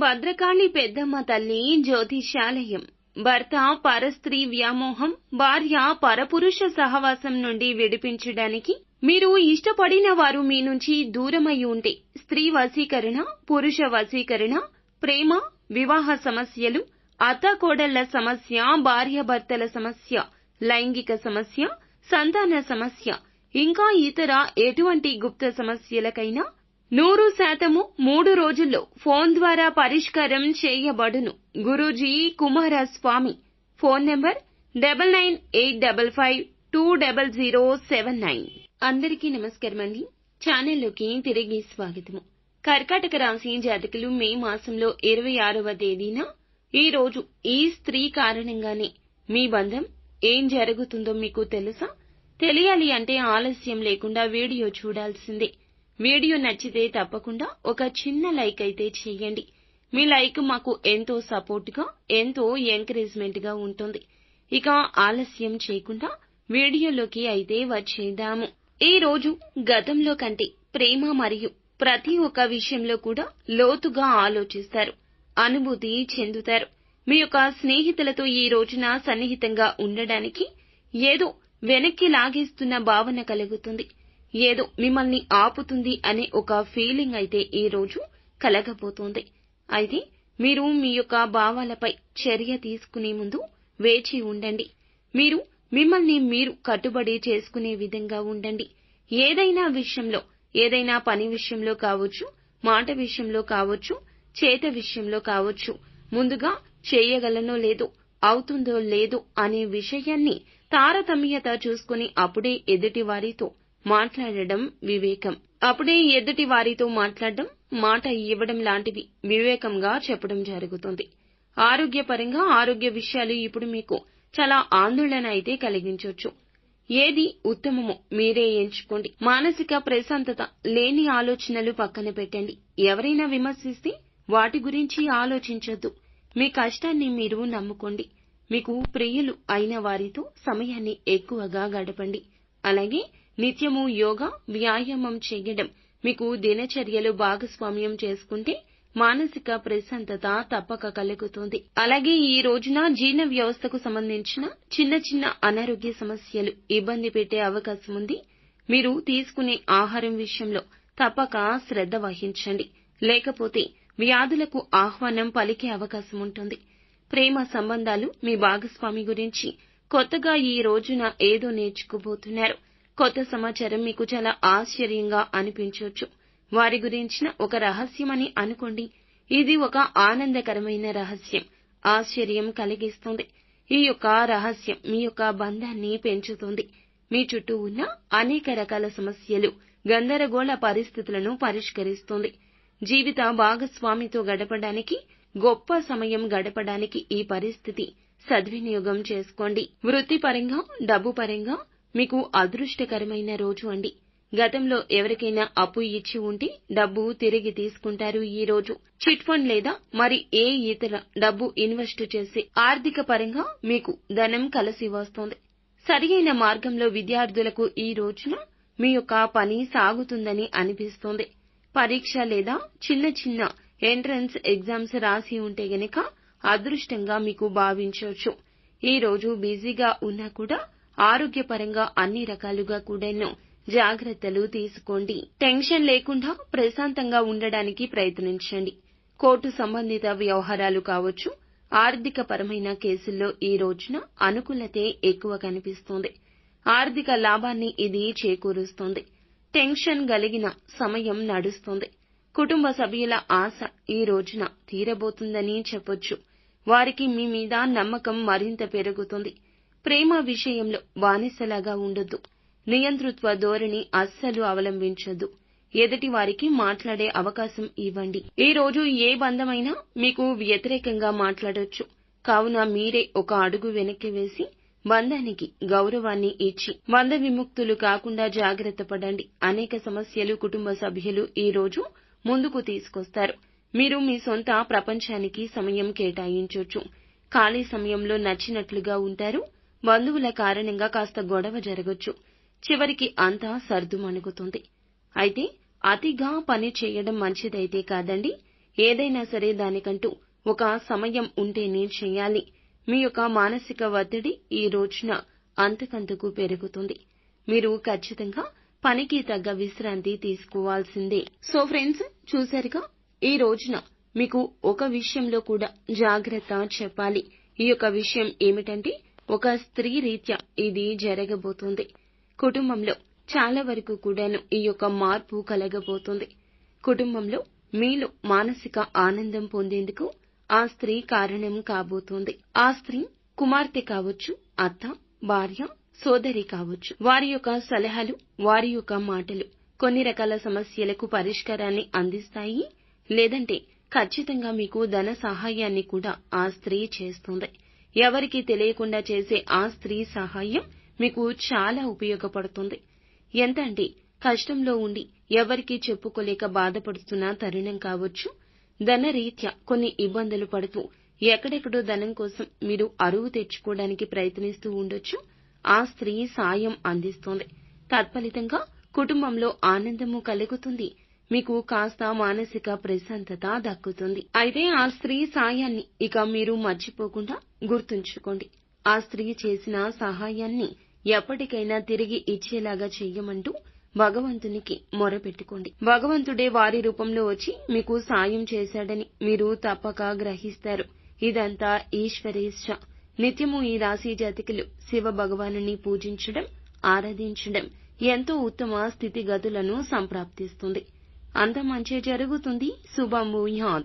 భద్రకాళి పెద్దమ్మ తల్లి జ్యోతిషాలయం. భర్త పరస్త్రీ వ్యామోహం, భార్య పరపురుష సహవాసం నుండి విడిపించడానికి మీరు ఇష్టపడిన వారు మీ నుంచి దూరమై ఉంటే స్త్రీ వశీకరణ, పురుష వశీకరణ, ప్రేమ, వివాహ సమస్యలు, అత్తాకోడళ్ల సమస్య, భార్యాభర్తల సమస్య, లైంగిక సమస్య, సంతాన సమస్య, ఇంకా ఇతర ఎటువంటి గుప్త సమస్యలకైనా 100% 3 రోజుల్లో ఫోన్ ద్వారా పరిష్కారం చేయబడును. గురూజీ కుమారస్వామి. Phone number 9985520079. అందరికీ నమస్కారమండి. ఛానల్లోకి తిరిగి స్వాగతము. కర్కాటక రాశి జాతకులు మే మాసంలో 26వ తేదీన ఈ రోజు ఈ స్త్రీ కారణంగానే మీ బంధం ఏం జరుగుతుందో మీకు తెలుసా? తెలియాలి అంటే ఆలస్యం లేకుండా వీడియో చూడాల్సిందే. వీడియో నచ్చితే తప్పకుండా ఒక చిన్న లైక్ అయితే చేయండి. మీ లైక్ మాకు ఎంతో సపోర్ట్గా, ఎంతో ఎంకరేజ్మెంట్ గా ఉంటుంది. ఇక ఆలస్యం చేయకుండా వీడియోలోకి అయితే వచ్చేద్దాము. ఈ రోజు గతంలో కంటే ప్రేమ మరియు ప్రతి ఒక్క విషయంలో కూడా లోతుగా ఆలోచిస్తారు, అనుభూతి చెందుతారు. మీ యొక్క స్నేహితులతో ఈ రోజున సన్నిహితంగా ఉండడానికి ఏదో వెనక్కి లాగేస్తున్న భావన కలుగుతుంది. ఏదో మిమ్మల్ని ఆపుతుంది అనే ఒక ఫీలింగ్ అయితే ఈ రోజు కలగబోతోంది. అయితే మీరు మీ యొక్క భావాలపై చర్య తీసుకునే ముందు వేచి ఉండండి. మీరు మిమ్మల్ని మీరు కట్టుబడి చేసుకునే విధంగా ఉండండి. ఏదైనా విషయంలో, ఏదైనా పని విషయంలో కావచ్చు, మాట విషయంలో కావచ్చు, చేత విషయంలో కావచ్చు, ముందుగా చేయగలనో లేదో, అవుతుందో లేదో అనే విషయాన్ని తారతమ్యత చూసుకుని అప్పుడే ఎదుటి వారితో మాట్లాడడం వివేకం. అప్పుడే ఎదుటి వారితో మాట్లాడడం, మాట ఇవ్వడం లాంటివి వివేకంగా చెప్పడం జరుగుతుంది. ఆరోగ్యపరంగా ఆరోగ్య విషయాలు ఇప్పుడు మీకు చాలా ఆందోళన అయితే కలిగించొచ్చు. ఏది ఉత్తమమో మీరే ఎంచుకోండి. మానసిక ప్రశాంతత లేని ఆలోచనలు పక్కన పెట్టండి. ఎవరైనా విమర్శిస్తే వాటి గురించి ఆలోచించొద్దు. మీ కష్టాన్ని మీరు నమ్ముకోండి. మీకు ప్రియులు అయిన వారితో సమయాన్ని ఎక్కువగా గడపండి. అలాగే నిత్యము యోగా, వ్యాయామం చేయడం మీకు దినచర్యలో భాగస్వామ్యం చేసుకుంటే మానసిక ప్రశాంతత తప్పక కలుగుతుంది. అలాగే ఈ రోజున జీర్ణ వ్యవస్థకు సంబంధించిన చిన్న చిన్న అనారోగ్య సమస్యలు ఇబ్బంది పెట్టే అవకాశం ఉంది. మీరు తీసుకునే ఆహారం విషయంలో తప్పక శ్రద్ధ వహించండి. లేకపోతే వ్యాధులకు ఆహ్వానం పలికే అవకాశం ఉంటుంది. ప్రేమ సంబంధాలు, మీ భాగస్వామి గురించి కొత్తగా ఈ రోజున ఏదో నేర్చుకోబోతున్నారు. కొత్త సమాచారం మీకు చాలా ఆశ్చర్యంగా అనిపించొచ్చు. వారి గురించిన ఒక రహస్యమని అనుకోండి. ఇది ఒక ఆనందకరమైన రహస్యం, ఆశ్చర్యం కలిగిస్తుంది. ఈ యొక్క రహస్యం మీ యొక్క బంధాన్ని పెంచుతుంది. మీ చుట్టూ ఉన్న అనేక రకాల సమస్యలు, గందరగోళ పరిస్థితులను పరిష్కరిస్తుంది. జీవిత భాగస్వామితో గడపడానికి, గొప్ప సమయం గడపడానికి ఈ పరిస్థితి సద్వినియోగం చేసుకోండి. వృత్తిపరంగా, డబ్బు పరంగా మీకు అదృష్టకరమైన రోజు అండి. గతంలో ఎవరికైనా అప్పు ఇచ్చి ఉంటే డబ్బు తిరిగి తీసుకుంటారు. ఈ రోజు చిట్ ఫండ్ లేదా మరి ఏ ఇతర డబ్బు ఇన్వెస్ట్ చేసే ఆర్థిక పరంగా మీకు ధనం కలిసి వస్తోంది. సరియైన మార్గంలో విద్యార్థులకు ఈ రోజున మీ యొక్క పని సాగుతుందని అనిపిస్తోంది. పరీక్ష లేదా చిన్న చిన్న ఎంట్రన్స్ ఎగ్జామ్స్ రాసి ఉంటే గనక అదృష్టంగా మీకు భావించవచ్చు. ఈ రోజు బిజీగా ఉన్నా కూడా ఆరోగ్యపరంగా అన్ని రకాలుగా కూడాను జాగ్రత్తలు తీసుకోండి. టెన్షన్ లేకుండా ప్రశాంతంగా ఉండడానికి ప్రయత్నించండి. కోర్టు సంబంధిత వ్యవహారాలు కావచ్చు, ఆర్థిక పరమైన కేసుల్లో ఈ రోజున అనుకూలతే ఎక్కువ కనిపిస్తోంది. ఆర్థిక లాభాన్ని ఇది చేకూరుస్తోంది. టెన్షన్ కలిగిన సమయం నడుస్తోంది. కుటుంబ సభ్యుల ఆశ ఈ రోజున తీరబోతుందని చెప్పొచ్చు. వారికి మీ మీద నమ్మకం మరింత పెరుగుతుంది. ప్రేమ విషయంలో బానిసలాగా ఉండొద్దు. నియంతృత్వ ధోరణి అస్సలు అవలంబించొద్దు. ఎదుటి వారికి మాట్లాడే అవకాశం ఇవ్వండి. ఈ రోజు ఏ బంధమైనా మీకు వ్యతిరేకంగా మాట్లాడొచ్చు. కావున మీరే ఒక అడుగు వెనక్కి వేసి బంధానికి గౌరవాన్ని ఇచ్చి బంధ విముక్తులు కాకుండా జాగ్రత్త పడండి. అనేక సమస్యలు కుటుంబ సభ్యులు ఈ రోజు ముందుకు తీసుకొస్తారు. మీరు మీ సొంత ప్రపంచానికి సమయం కేటాయించొచ్చు. ఖాళీ సమయంలో నచ్చినట్లుగా ఉంటారు. బంధువుల కారణంగా కాస్త గొడవ జరగొచ్చు. చివరికి అంతా సర్దుమణుగుతుంది. అయితే అతిగా పని చేయడం మంచిదైతే కాదండి. ఏదైనా సరే దానికంటూ ఒక సమయం ఉంటేనే చేయాలి. మీ యొక్క మానసిక ఒత్తిడి ఈ రోజున అంతకంతకు పెరుగుతుంది. మీరు ఖచ్చితంగా పనికి తగ్గ విశ్రాంతి తీసుకోవాల్సిందే. సో ఫ్రెండ్స్, చూశారుగా, ఈ రోజున మీకు ఒక విషయంలో కూడా జాగ్రత్త చెప్పాలి. ఈ యొక్క విషయం ఏమిటంటే, ఒక స్త్రీ రీత్యా ఇది జరగబోతుంది. కుటుంబంలో చాలా వరకు కూడాను ఈ యొక్క మార్పు కలగబోతుంది. కుటుంబంలో మీలో మానసిక ఆనందం పొందేందుకు ఆ స్త్రీ కారణం కాబోతోంది. ఆ స్త్రీ కుమార్తె కావచ్చు, అత్త, భార్య, సోదరి కావచ్చు. వారి యొక్క సలహాలు, వారి యొక్క మాటలు కొన్ని రకాల సమస్యలకు పరిష్కారాన్ని అందిస్తాయి. లేదంటే ఖచ్చితంగా మీకు ధన సహాయాన్ని కూడా ఆ స్త్రీ చేస్తుంది. ఎవరికీ తెలియకుండా చేసే ఆ స్త్రీ సహాయం మీకు చాలా ఉపయోగపడుతుంది. ఎంత అంటే, కష్టంలో ఉండి ఎవరికీ చెప్పుకోలేక బాధపడుతున్న తరుణం కావచ్చు, ధనరీత్యా కొన్ని ఇబ్బందులు పడుతూ ఎక్కడెక్కడో ధనం కోసం మీరు అరువు తెచ్చుకోవడానికి ప్రయత్నిస్తూ ఉండొచ్చు. ఆ స్త్రీ సాయం అందిస్తోంది. తత్ఫలితంగా కుటుంబంలో ఆనందము కలుగుతుంది. మీకు కాస్త మానసిక ప్రశాంతత దక్కుతుంది. అయితే ఆ స్త్రీ సాయాన్ని ఇక మీరు మర్చిపోకుండా గుర్తుంచుకోండి. ఆ స్త్రీ చేసిన సహాయాన్ని ఎప్పటికైనా తిరిగి ఇచ్చేలాగా చెయ్యమంటూ భగవంతునికి మొరపెట్టుకోండి. భగవంతుడే వారి రూపంలో వచ్చి మీకు సాయం చేశాడని మీరు తప్పక గ్రహిస్తారు. ఇదంతా ఈశ్వరేచ్ఛ. నిత్యము ఈ రాశి జాతకులు శివ భగవానుని పూజించడం, ఆరాధించడం ఎంతో ఉత్తమ స్థితిగతులను సంప్రాప్తిస్తుంది. అంత మంచి జరుగుతుంది. శుభం భూయాత్.